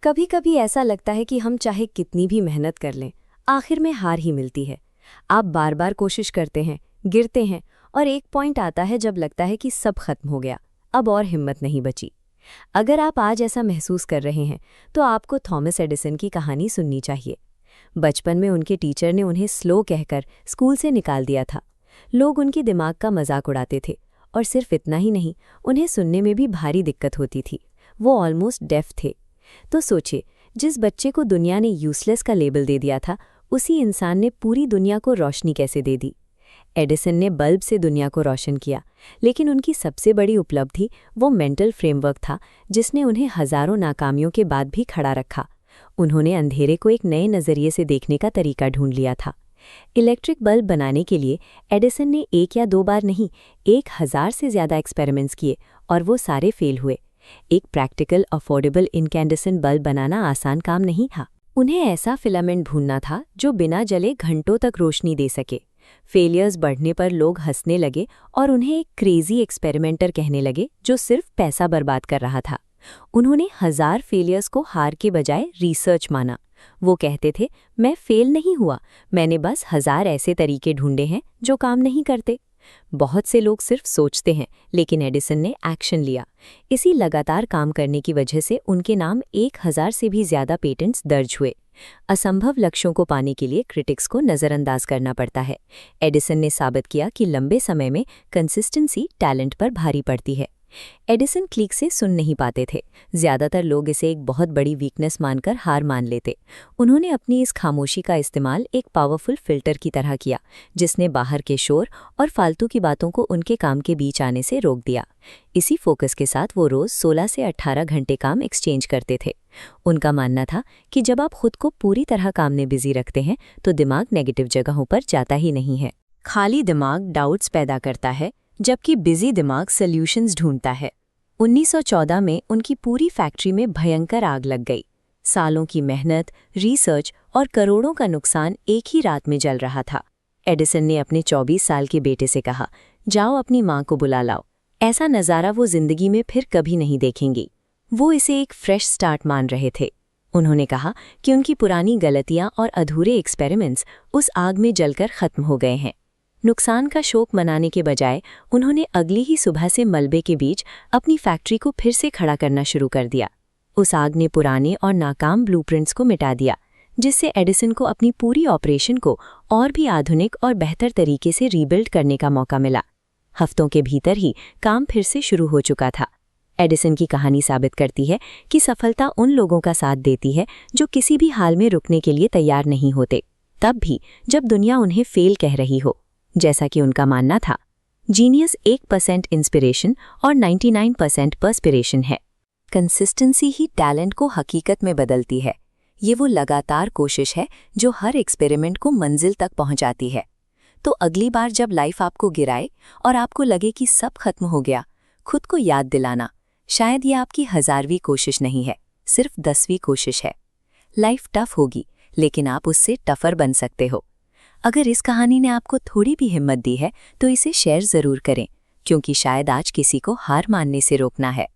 कभी कभी ऐसा लगता है कि हम चाहे कितनी भी मेहनत कर लें, आखिर में हार ही मिलती है। आप बार बार कोशिश करते हैं, गिरते हैं और एक पॉइंट आता है जब लगता है कि सब खत्म हो गया, अब और हिम्मत नहीं बची। अगर आप आज ऐसा महसूस कर रहे हैं तो आपको थॉमस एडिसन की कहानी सुननी चाहिए। बचपन में उनके टीचर ने उन्हें स्लो कहकर स्कूल से निकाल दिया था। लोग उनके दिमाग का मजाक उड़ाते थे और सिर्फ इतना ही नहीं, उन्हें सुनने में भी भारी दिक्कत होती थी। वो ऑलमोस्ट डेफ थे। तो सोचिए, जिस बच्चे को दुनिया ने यूजलेस का लेबल दे दिया था, उसी इंसान ने पूरी दुनिया को रोशनी कैसे दे दी। एडिसन ने बल्ब से दुनिया को रोशन किया, लेकिन उनकी सबसे बड़ी उपलब्धि वो मेंटल फ्रेमवर्क था जिसने उन्हें हजारों नाकामियों के बाद भी खड़ा रखा। उन्होंने अंधेरे को एक नए नज़रिए से देखने का तरीका ढूंढ लिया था। इलेक्ट्रिक बल्ब बनाने के लिए एडिसन ने 1 या 2 बार नहीं, 1000 से ज़्यादा एक्सपेरिमेंट्स किए और वो सारे फेल हुए। एक प्रैक्टिकल अफोर्डेबल इनकैंडेसेंट बल्ब बनाना आसान काम नहीं था। उन्हें ऐसा फिलामेंट ढूंढना था जो बिना जले घंटों तक रोशनी दे सके। फेलियर्स बढ़ने पर लोग हंसने लगे और उन्हें एक क्रेजी एक्सपेरिमेंटर कहने लगे जो सिर्फ पैसा बर्बाद कर रहा था। उन्होंने 1000 फेलियर्स को हार के बजाय रिसर्च माना। वो कहते थे, मैं फेल नहीं हुआ, मैंने बस 1000 ऐसे तरीके ढूंढे हैं जो काम नहीं करते। बहुत से लोग सिर्फ सोचते हैं, लेकिन एडिसन ने एक्शन लिया। इसी लगातार काम करने की वजह से उनके नाम 1000 से भी ज्यादा पेटेंट्स दर्ज हुए। असंभव लक्ष्यों को पाने के लिए क्रिटिक्स को नज़रअंदाज करना पड़ता है। एडिसन ने साबित किया कि लंबे समय में कंसिस्टेंसी टैलेंट पर भारी पड़ती है। एडिसन क्लिक से सुन नहीं पाते थे। ज्यादातर लोग इसे एक बहुत बड़ी वीकनेस मानकर हार मान लेते। उन्होंने अपनी इस खामोशी का इस्तेमाल एक पावरफुल फिल्टर की तरह किया, जिसने बाहर के शोर और फालतू की बातों को उनके काम के बीच आने से रोक दिया। इसी फोकस के साथ वो रोज 16 से 18 घंटे काम एक्सचेंज करते थे। उनका मानना था कि जब आप खुद को पूरी तरह काम में बिजी रखते हैं तो दिमाग नेगेटिव जगहों पर जाता ही नहीं है। खाली दिमाग डाउट्स पैदा करता है, जबकि बिजी दिमाग सॉल्यूशंस ढूंढता है। 1914 में उनकी पूरी फैक्ट्री में भयंकर आग लग गई। सालों की मेहनत, रिसर्च और करोड़ों का नुकसान एक ही रात में जल रहा था। एडिसन ने अपने 24 साल के बेटे से कहा, जाओ अपनी माँ को बुला लाओ। ऐसा नज़ारा वो जिंदगी में फिर कभी नहीं देखेंगी। वो इसे एक फ्रेश स्टार्ट मान रहे थे। उन्होंने कहा कि उनकी पुरानी गलतियां और अधूरे एक्सपेरिमेंट्स उस आग में जलकर खत्म हो गए हैं। नुकसान का शोक मनाने के बजाय उन्होंने अगली ही सुबह से मलबे के बीच अपनी फैक्ट्री को फिर से खड़ा करना शुरू कर दिया। उस आग ने पुराने और नाकाम ब्लूप्रिंट्स को मिटा दिया, जिससे एडिसन को अपनी पूरी ऑपरेशन को और भी आधुनिक और बेहतर तरीके से रीबिल्ड करने का मौका मिला। हफ्तों के भीतर ही काम फिर से शुरू हो चुका था। एडिसन की कहानी साबित करती है कि सफलता उन लोगों का साथ देती है जो किसी भी हाल में रुकने के लिए तैयार नहीं होते, तब भी जब दुनिया उन्हें फेल कह रही हो। जैसा कि उनका मानना था, जीनियस 1% इंस्पिरेशन और 99% पर्सपिरेशन है। कंसिस्टेंसी ही टैलेंट को हकीकत में बदलती है। ये वो लगातार कोशिश है जो हर एक्सपेरिमेंट को मंजिल तक पहुंचाती है। तो अगली बार जब लाइफ आपको गिराए और आपको लगे कि सब खत्म हो गया, खुद को याद दिलाना, शायद ये आपकी 1000वीं कोशिश नहीं है, सिर्फ 10वीं कोशिश है। लाइफ टफ होगी, लेकिन आप उससे टफर बन सकते हो। अगर इस कहानी ने आपको थोड़ी भी हिम्मत दी है तो इसे शेयर ज़रूर करें, क्योंकि शायद आज किसी को हार मानने से रोकना है।